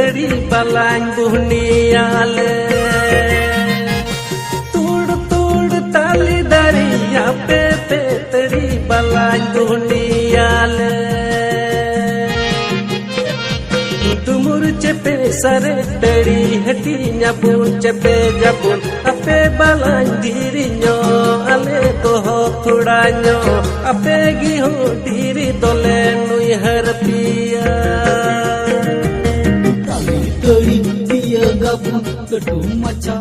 तड़ी बलान बुहनियाले तोड़ तोड़ ताली दरिया पे तड़ी बलान बुहनियाले तुमुर चेपे सरे तड़ी हटी न्यापुन चेपे जापुन अपे बलान धीरी न्यो आले तो हो थोड़ा न्यो अपे गी हो धीरी दोले नुई हर पिया तड़ी दिया गबुन कटु मचा